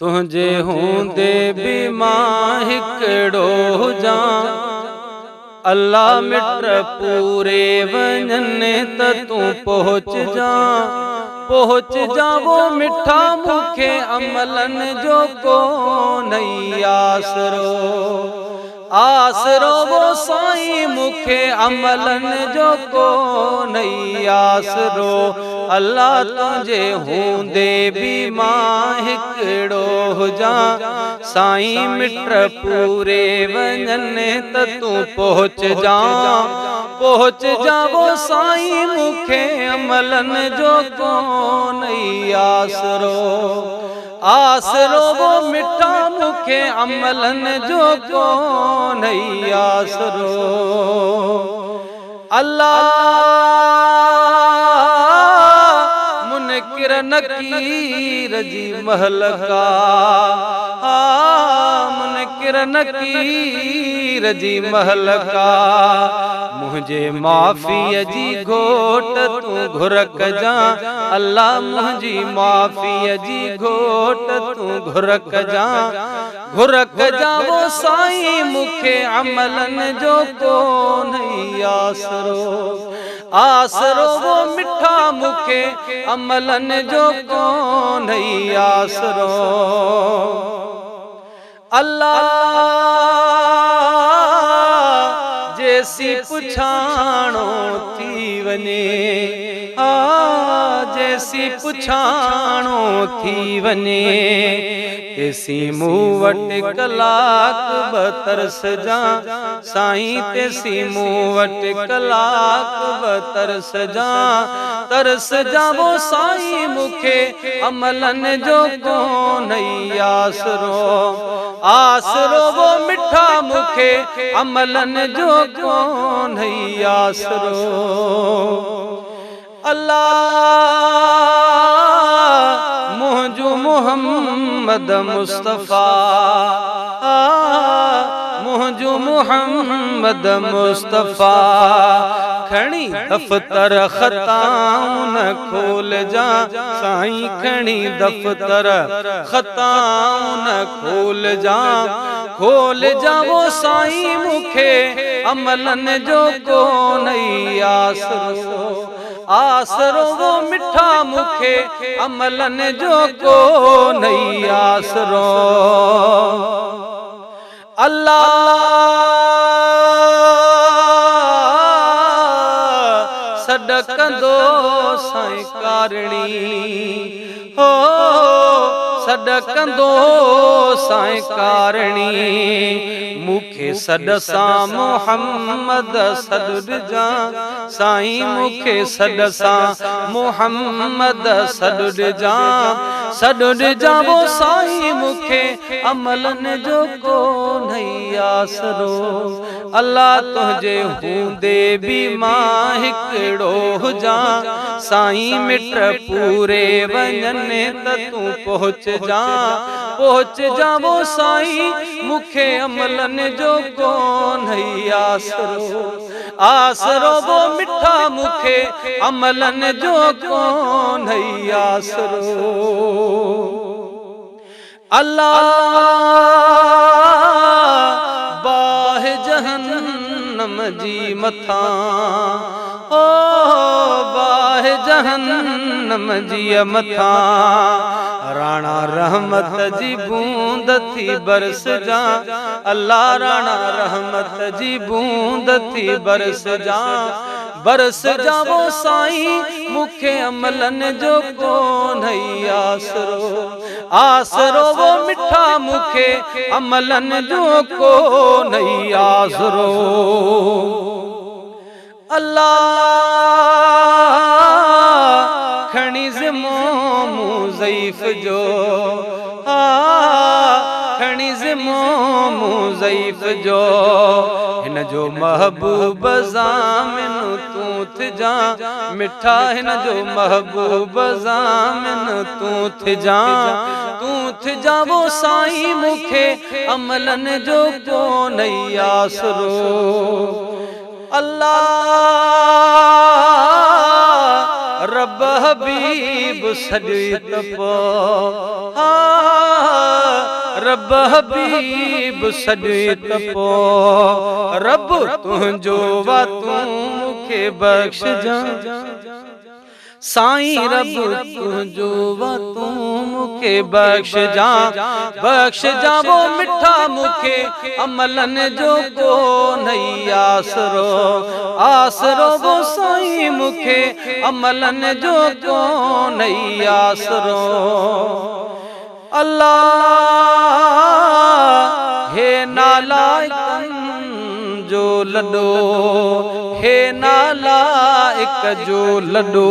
तुझे हूंदे बि मां हिकिड़ो हुजां। अल्लाह मिट पूरे वञनि त तूं पहुच जा वो मिठा मूंखे अमलनि जो कोन्ह आसरो वो साईं मूंखे अमलनि जो कोन्ह आसरो। अल्लाह तुझे हूंदे बि मां हिकिड़ो हुजां। साईं मिट पूरे वञनि त तूं पहुच जा वो साईं मूंखे अमलनि जो कोन्ह आसरो वो मिठा मूंखे अमलनि जो कोन्ह आसरो। अल्लाह मुनकिर नकीर जी महलका, मुनकिर नकीर जी महलका। मुझे माफ़ीअ जी घोट तूं घुर कजां। अल्लाह मुझी माफ़ीअ जी घोट तूं घुर कजां वो साईं मूंखे अमलनि जो कोन्ह आसरो वो मिठा मूंखे अमलनि जो कोन्ह आसरो। अल्लाह जैसी पुछाणो थी वञे, जैसी पुछाणो थी वञे। तेसी मूं वटि कलाक ब तरस जा साईं, तेसी मूं वटि कलाक ब तरस जा वो साईं मूंखे अमलनि जो कोन्ह आसरो वो मिठा मूंखे अमलनि जो कोन्ह आसरो। अल्लाह मुझो मोहम्मद मुस्तफ़ा, मुझो मोहम्मद मुस्तफ़ा। खणी दफ्तर ख़ताऊं न खोल जा साईं, खणी दफ्तर ख़ताऊं न खोल जा वो साईं मूंखे अमलनि जो कोन्ह आसरो वो मिठा मूंखे अमलनि जो कोन्ह आसरो। अल्लाह सॾकंदो साईं कारणी, हो सॾकंदो साईं कारणी। मूंखे सॾ सां मोहम्मद सॾ ॾिजां साईं, मूंखे सॾ सां मोहम्मद सॾ ॾिजां वो साईं मूंखे अमलनि जो कोन्ह आसरो। अल्लाह तुझे हूंदे बि मां हिकिड़ो हुजां। साईं मिट पूरे वञनि त तूं पहुच जा वो साईं मूंखे अमलनि जो कोन्ह आसरो वो मिठा मूंखे अमलनि जो कोन्ह आसरो। अल्लाह बाह जहन्नम जी मथां, ओ बाह जहन्नम जी मथां। राणा रहमत जी बूंद थी बरस जा। अल्लाह राणा रहमत जी बूंद थी बरस जा वो साईं मूंखे अमलनि जो कोन्ह आसरो वो मिठा मूंखे अमलनि जो कोन्ह आसरो। अल्लाह खणी ज़िमो मूं ज़ईफ़ जो, खणी ज़िमो मूं ज़ईफ़ जो। हिन जो महबूब ज़ामिन तूं थिजां मिठा, हिन जो महबूब ज़ामिन तूं थिजां वो साईं मूंखे अमलनि जो कोन्ह आसरो। अल्लाह रब हबीब सॼी तपो रब हबीब सॼी तपो रब तुंहिंजो वा तूं मूंखे बख़्श जा साईं रब तुंहिंजो वा तूं मूंखे बख़्श जा वो मिठा मूंखे अमलन जो को नहीं आसरो वो साईं मूंखे अमलन जो को नहीं आसरो अल्लाह हे नालाइकन जो लॾो हे नालाइक जो लॾो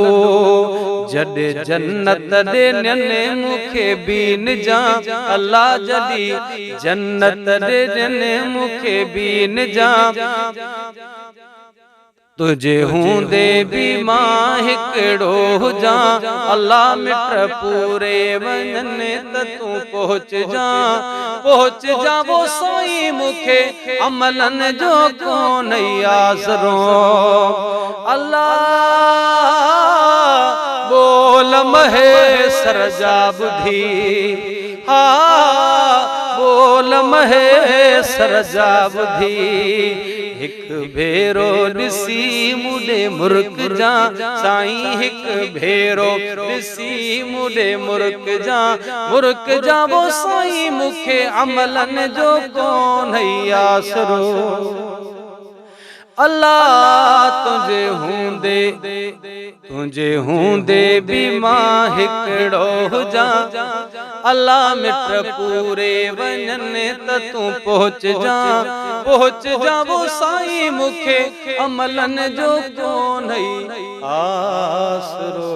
जॾे जन्नत ॾिननि मूंखे बीन जा अल्लाह जॾी जन्नत ॾिननि मूंखे बीन जा तुझे हूंदे भी मां हिकिड़ो हुजा अल्लाह मिट पूरे वञनि त तूं पहुच जा वो साईं मूंखे अमलन जो कोन आसरो अल्लाह बोल महेसर जा बुधी बोल महेसर जा बुधी हिक भेरो ॾिसी मुॾे मुर्क जा साईं हिक भेरो ॾिसी मुॾे मुर्क जा वो साईं मूंखे अमलन जो कोन आसरो अल्लाह तुंहिंजे हूंदे भी मां हिकिड़ो हुजा अल्लाह मिट पूरे वञनि त तूं पहुच जा वो साईं मूंखे अमलन जो कोन आसरो।